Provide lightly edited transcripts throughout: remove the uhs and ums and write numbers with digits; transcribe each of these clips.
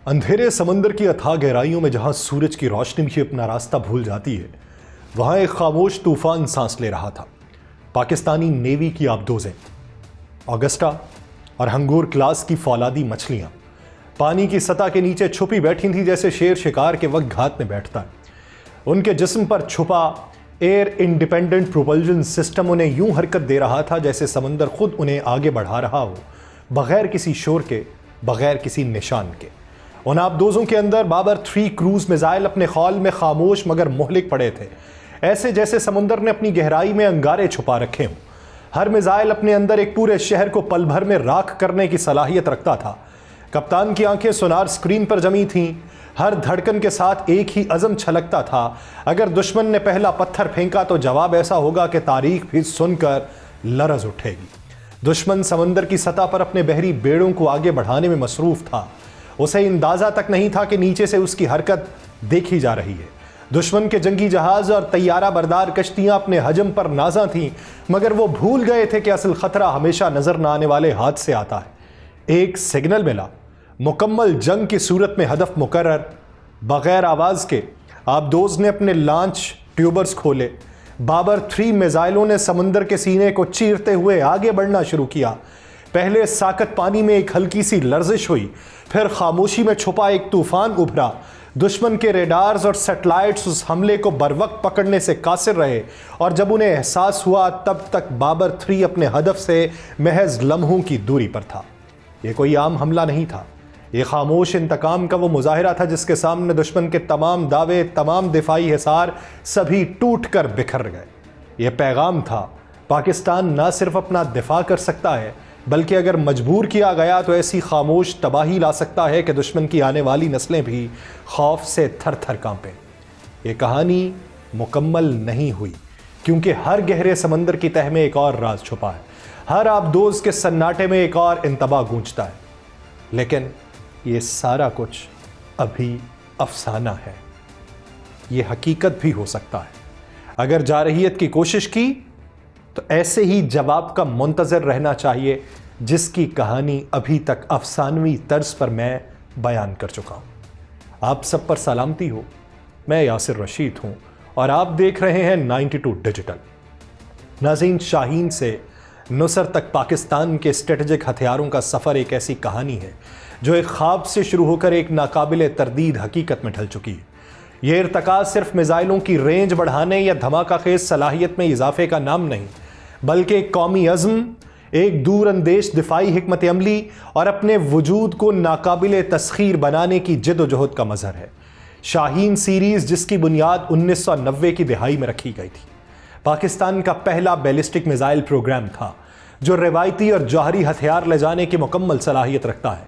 اندھیرے سمندر کی اتھاہ گہرائیوں میں جہاں سورج کی روشنی بھی اپنا راستہ بھول جاتی ہے، وہاں ایک خاموش طوفان سانس لے رہا تھا۔ پاکستانی نیوی کی آبدوزیں، آگسٹا اور ہنگور کلاس کی فولادی مچھلیاں پانی کی سطح کے نیچے چھپی بیٹھی تھیں، جیسے شیر شکار کے وقت گھات میں بیٹھتا ہے۔ ان کے جسم پر چھپا ایئر انڈیپینڈنٹ پروپلشن سسٹم انہیں یوں حرکت دے رہا تھا جیسے سمندر خود انہیں آگے بڑھا رہا ہو، بغیر کسی شور کے، بغیر کسی نشان کے۔ ان آبدوزوں کے اندر بابر 3 کروز میزائل اپنے خول میں خاموش مگر مہلک پڑے تھے، ایسے جیسے سمندر نے اپنی گہرائی میں انگارے چھپا رکھے ہوں۔ ہر میزائل اپنے اندر ایک پورے شہر کو پل بھر میں راکھ کرنے کی صلاحیت رکھتا تھا۔ کپتان کی آنکھیں سونار سکرین پر جمی تھیں، ہر دھڑکن کے ساتھ ایک ہی عزم چھلکتا تھا، اگر دشمن نے پہلا پتھر پھینکا تو جواب ایسا ہوگا کہ تاریخ بھی سن کر لرز اٹھے گی۔ دشمن سمندر کی سطح پر اپنے بحری بیڑوں کو آگے بڑھانے میں مصروف تھا، اسے اندازہ تک نہیں تھا کہ نیچے سے اس کی حرکت دیکھی جا رہی ہے۔ دشمن کے جنگی جہاز اور طیارہ بردار کشتیاں اپنے حجم پر نازاں تھیں، مگر وہ بھول گئے تھے کہ اصل خطرہ ہمیشہ نظر نہ آنے والے ہاتھ سے آتا ہے۔ ایک سگنل ملا، مکمل جنگ کی صورت میں ہدف مقرر۔ بغیر آواز کے آبدوز نے اپنے لانچ ٹیوبرز کھولے۔ بابر 3 میزائلوں نے سمندر کے سینے کو چیرتے ہوئے آگے بڑھنا شروع کیا۔ پہلے ساکت پانی میں ایک ہلکی سی لرزش ہوئی، پھر خاموشی میں چھپا ایک طوفان ابھرا۔ دشمن کے ریڈارز اور سیٹلائٹس اس حملے کو بروقت پکڑنے سے قاصر رہے، اور جب انہیں احساس ہوا تب تک بابر 3 اپنے ہدف سے محض لمحوں کی دوری پر تھا۔ یہ کوئی عام حملہ نہیں تھا، یہ خاموش انتقام کا وہ مظاہرہ تھا جس کے سامنے دشمن کے تمام دعوے، تمام دفاعی حصار سبھی ٹوٹ کر بکھر گئے۔ یہ پیغام تھا، پاکستان نہ صرف اپنا دفاع کر سکتا ہے، بلکہ اگر مجبور کیا گیا تو ایسی خاموش تباہی لا سکتا ہے کہ دشمن کی آنے والی نسلیں بھی خوف سے تھر تھر کانپیں۔ یہ کہانی مکمل نہیں ہوئی، کیونکہ ہر گہرے سمندر کی تہہ میں ایک اور راز چھپا ہے، ہر آبدوز کے سناٹے میں ایک اور انتباہ گونجتا ہے۔ لیکن یہ سارا کچھ ابھی افسانہ ہے، یہ حقیقت بھی ہو سکتا ہے۔ اگر جارحیت کی کوشش کی تو ایسے ہی جواب کا منتظر رہنا چاہیے جس کی کہانی ابھی تک افسانوی طرز پر میں بیان کر چکا ہوں۔ آپ سب پر سلامتی ہو، میں یاسر رشید ہوں اور آپ دیکھ رہے ہیں 92 ڈیجیٹل۔ ناظرین، شاہین سے نصر تک پاکستان کے اسٹریٹجک ہتھیاروں کا سفر ایک ایسی کہانی ہے جو ایک خواب سے شروع ہو کر ایک ناقابل تردید حقیقت میں ڈھل چکی ہے۔ یہ ارتقا صرف میزائلوں کی رینج بڑھانے یا دھماکہ خیز صلاحیت میں اضافے کا نام نہیں، بلکہ ایک قومی عزم، ایک دور اندیش دفاعی حکمت عملی اور اپنے وجود کو ناقابل تسخیر بنانے کی جد و جہد کا مظہر ہے۔ شاہین سیریز، جس کی بنیاد 1990 کی دہائی میں رکھی گئی تھی، پاکستان کا پہلا بیلسٹک میزائل پروگرام تھا جو روایتی اور جوہری ہتھیار لے جانے کی مکمل صلاحیت رکھتا ہے۔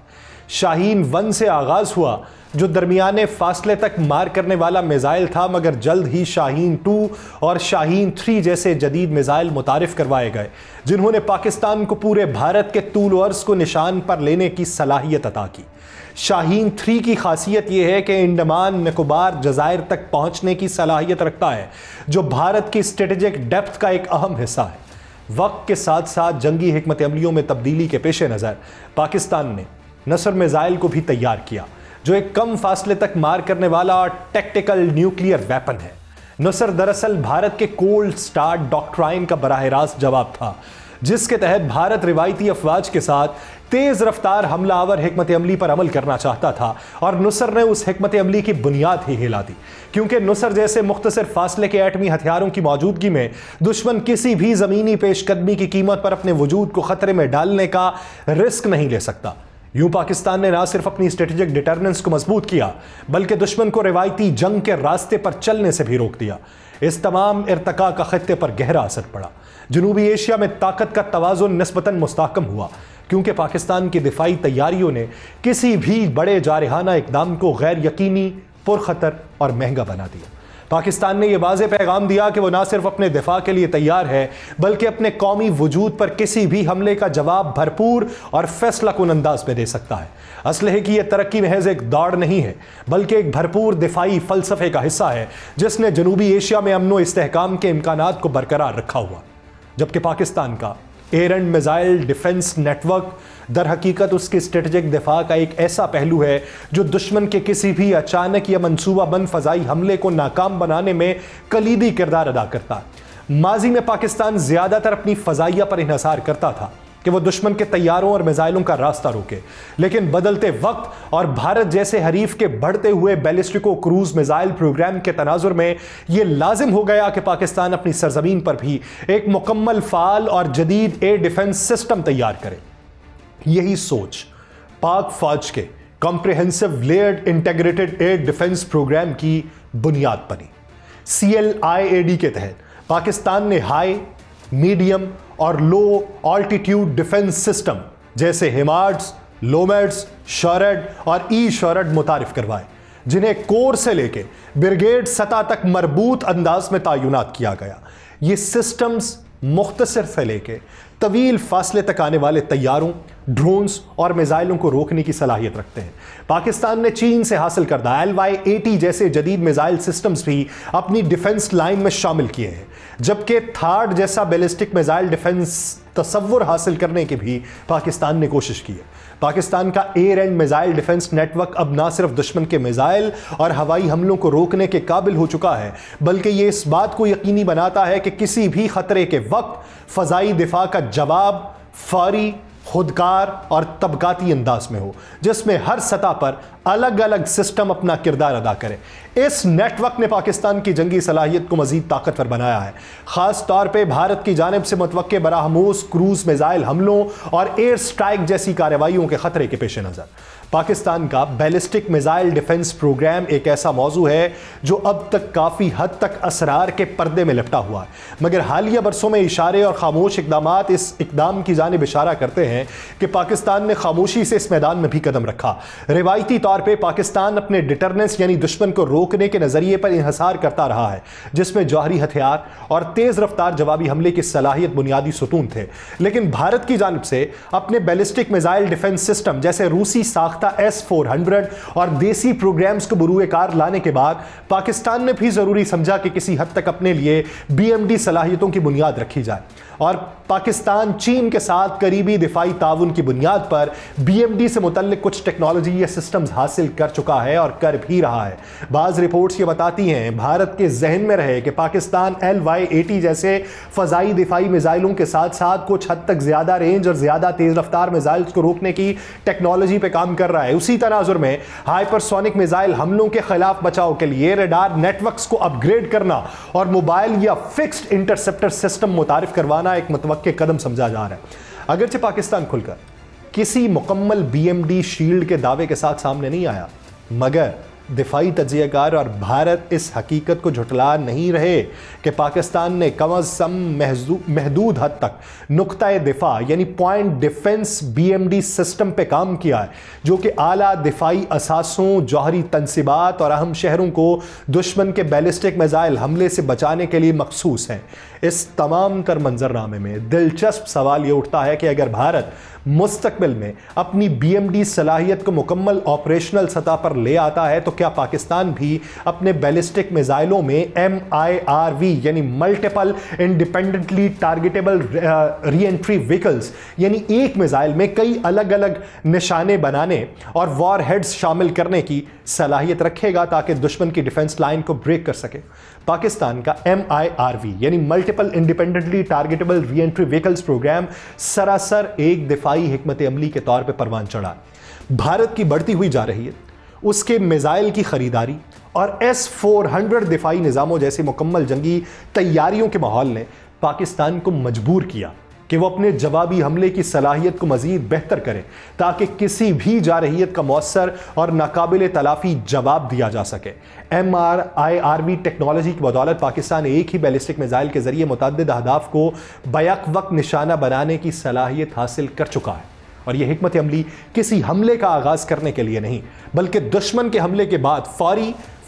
شاہین 1 سے آغاز ہوا جو درمیانے فاصلے تک مار کرنے والا میزائل تھا، مگر جلد ہی شاہین 2 اور شاہین 3 جیسے جدید میزائل متعارف کروائے گئے، جنہوں نے پاکستان کو پورے بھارت کے طول و عرض کو نشان پر لینے کی صلاحیت عطا کی۔ شاہین 3 کی خاصیت یہ ہے کہ انڈمان نکوبار جزائر تک پہنچنے کی صلاحیت رکھتا ہے، جو بھارت کی اسٹریٹجک ڈیپتھ کا ایک اہم حصہ ہے۔ وقت کے ساتھ ساتھ جنگی حکمت عملیوں میں تبدیلی کے پیش نظر پاکستان نے نصر میزائل کو بھی تیار کیا، جو ایک کم فاصلے تک مار کرنے والا ٹیکٹیکل نیوکلیئر ویپن ہے۔ نصر دراصل بھارت کے کولڈ سٹارٹ ڈاکٹرائن کا براہ راست جواب تھا، جس کے تحت بھارت روایتی افواج کے ساتھ تیز رفتار حملہ آور حکمت عملی پر عمل کرنا چاہتا تھا، اور نصر نے اس حکمت عملی کی بنیاد ہی ہلا دی، کیونکہ نصر جیسے مختصر فاصلے کے ایٹمی ہتھیاروں کی موجودگی میں دشمن کسی بھی زمینی پیش قدمی کی قیمت پر اپنے وجود کو خطرے میں ڈالنے کا رسک نہیں لے سکتا۔ یوں پاکستان نے نہ صرف اپنی اسٹریٹجک ڈیٹرننس کو مضبوط کیا، بلکہ دشمن کو روایتی جنگ کے راستے پر چلنے سے بھی روک دیا۔ اس تمام ارتقاء کا خطے پر گہرا اثر پڑا۔ جنوبی ایشیا میں طاقت کا توازن نسبتاً مستحکم ہوا، کیونکہ پاکستان کی دفاعی تیاریوں نے کسی بھی بڑے جارحانہ اقدام کو غیر یقینی، پرخطر اور مہنگا بنا دیا۔ پاکستان نے یہ واضح پیغام دیا کہ وہ نہ صرف اپنے دفاع کے لیے تیار ہے، بلکہ اپنے قومی وجود پر کسی بھی حملے کا جواب بھرپور اور فیصلہ کن انداز میں دے سکتا ہے۔ اسلحے کی یہ ترقی محض ایک دوڑ نہیں ہے، بلکہ ایک بھرپور دفاعی فلسفے کا حصہ ہے جس نے جنوبی ایشیا میں امن و استحکام کے امکانات کو برقرار رکھا ہوا۔ جبکہ پاکستان کا air and missile defence network در حقیقت اس کے اسٹریٹجک دفاع کا ایک ایسا پہلو ہے جو دشمن کے کسی بھی اچانک یا منصوبہ بند فضائی حملے کو ناکام بنانے میں کلیدی کردار ادا کرتا ہے۔ ماضی میں پاکستان زیادہ تر اپنی فضائیہ پر انحصار کرتا تھا کہ وہ دشمن کے طیاروں اور میزائلوں کا راستہ روکے، لیکن بدلتے وقت اور بھارت جیسے حریف کے بڑھتے ہوئے بیلسٹک کروز میزائل پروگرام کے تناظر میں یہ لازم ہو گیا کہ پاکستان اپنی سرزمین پر بھی ایک مکمل فعال اور جدید ایئر ڈیفنس سسٹم تیار کرے۔ یہی سوچ پاک فوج کے comprehensive layered integrated air defence programme کی بنیاد بنی۔ CLIAD کے تحت پاکستان نے ہائی، میڈیم اور لو آلٹیٹیوڈ ڈیفنس سسٹم جیسے ہیمارڈز، لومیڈز، شورڈ اور ای شورڈ متعارف کروائے، جنہیں کور سے لے کے بریگیڈ سطح تک مربوط انداز میں تعینات کیا گیا۔ یہ سسٹمز مختصر سے لے کے طویل فاصلے تک آنے والے طیاروں، ڈرونز اور میزائلوں کو روکنے کی صلاحیت رکھتے ہیں۔ پاکستان نے چین سے حاصل کردہ LY-80 جیسے جدید میزائل سسٹمز بھی اپنی ڈیفنس لائن میں شامل کیے ہیں، جبکہ تھاڈ جیسا بیلسٹک میزائل ڈیفنس تصور حاصل کرنے کی بھی پاکستان نے کوشش کی ہے۔ پاکستان کا air and missile defence network اب نہ صرف دشمن کے میزائل اور ہوائی حملوں کو روکنے کے قابل ہو چکا ہے، بلکہ یہ اس بات کو یقینی بناتا ہے کہ کسی بھی خطرے کے وقت فضائی دفاع کا جواب فوری، خودکار اور طبقاتی انداز میں ہو، جس میں ہر سطح پر الگ الگ سسٹم اپنا کردار ادا کرے۔ اس نیٹ ورک نے پاکستان کی جنگی صلاحیت کو مزید طاقتور بنایا ہے، خاص طور پہ بھارت کی جانب سے متوقع براہموز کروز میزائل حملوں اور ایئر سٹرائک جیسی کارروائیوں کے خطرے کے پیش نظر۔ پاکستان کا بیلسٹک میزائل ڈیفنس پروگرام ایک ایسا موضوع ہے جو اب تک کافی حد تک اسرار کے پردے میں لپٹا ہوا ہے، مگر حالیہ برسوں میں اشارے اور خاموش اقدامات اس اقدام کی جانب اشارہ کرتے ہیں کہ پاکستان نے خاموشی سے اس میدان میں بھی قدم رکھا۔ روایتی طور پہ پاکستان اپنے ڈیٹرنس یعنی دشمن کو روکنے کے نظریے پر انحصار کرتا رہا ہے، جس میں جوہری ہتھیار اور تیز رفتار جوابی حملے کی صلاحیت بنیادی ستون تھے، لیکن بھارت کی جانب سے اپنے بیلسٹک میزائل ڈیفنس سسٹم جیسے روسی ساختہ S-400 اور دیسی پروگرامز کو بروئے کار لانے کے بعد پاکستان نے بھی ضروری سمجھا کہ کسی حد تک اپنے لیے BMD صلاحیتوں کی بنیاد رکھی جائے، اور پاکستان چین کے ساتھ قریبی دفاعی تعاون کی بنیاد پر BMD سے متعلق کچھ ٹیکنالوجی یا سسٹمز حاصل کر چکا ہے اور کر بھی رہا ہے۔ بعض رپورٹس یہ بتاتی ہیں بھارت کے ذہن میں رہے کہ پاکستان LY-80 جیسے فضائی دفاعی میزائلوں کے ساتھ ساتھ کچھ حد تک زیادہ رینج اور زیادہ تیز رفتار میزائلز کو روکنے کی ٹیکنالوجی پہ کام کر رہا ہے۔ اسی تناظر میں ہائپر سونک میزائل حملوں کے خلاف بچاؤ کے لیے ریڈار نیٹ ورکس کو اپ گریڈ کرنا اور موبائل یا فکسڈ انٹرسپٹر سسٹم متعارف کروانا ایک متوقع قدم سمجھا جا رہا ہے۔ اگرچہ پاکستان کھل کر کسی مکمل BMD شیلڈ کے دعوے کے ساتھ سامنے نہیں آیا، مگر دفاعی تجزیہ کار اور بھارت اس حقیقت کو جھٹلا نہیں رہے کہ پاکستان نے کم از کم محدود حد تک نقطۂ دفاع یعنی پوائنٹ ڈیفنس BMD سسٹم پہ کام کیا ہے، جو کہ اعلیٰ دفاعی اثاثوں، جوہری تنصیبات اور اہم شہروں کو دشمن کے بیلسٹک میزائل حملے سے بچانے کے لیے مخصوص ہیں۔ اس تمام تر منظرنامے میں دلچسپ سوال یہ اٹھتا ہے کہ اگر بھارت مستقبل میں اپنی BMD صلاحیت کو مکمل آپریشنل سطح پر لے آتا ہے تو کیا پاکستان بھی اپنے بیلسٹک میزائلوں میں MIRV یعنی ملٹیپل انڈیپینڈنٹلی ٹارگیٹیبل ری انٹری ویکلز یعنی ایک میزائل میں کئی الگ الگ نشانے بنانے اور وار ہیڈز شامل کرنے کی صلاحیت رکھے گا تاکہ دشمن کی ڈیفنس لائن کو بریک کر سکے؟ پاکستان کا MIRV یعنی ملٹیپل انڈیپینڈنٹلی ٹارگیٹیبل ری انٹری ویکلز پروگرام سراسر ایک دفاعی حکمت عملی کے طور پہ پروان چڑھا۔ بھارت کی بڑھتی ہوئی جا رہی ہے اس کے میزائل کی خریداری اور S-400 دفاعی نظاموں جیسے مکمل جنگی تیاریوں کے ماحول نے پاکستان کو مجبور کیا کہ وہ اپنے جوابی حملے کی صلاحیت کو مزید بہتر کرے تاکہ کسی بھی جارحیت کا مؤثر اور ناقابل تلافی جواب دیا جا سکے۔ MIRV ٹیکنالوجی کی بدولت پاکستان ایک ہی بیلسٹک میزائل کے ذریعے متعدد اہداف کو بیک وقت نشانہ بنانے کی صلاحیت حاصل کر چکا ہے، اور یہ حکمت عملی کسی حملے کا آغاز کرنے کے لیے نہیں بلکہ دشمن کے حملے کے بعد فوری،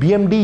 BMD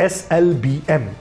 SLBM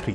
3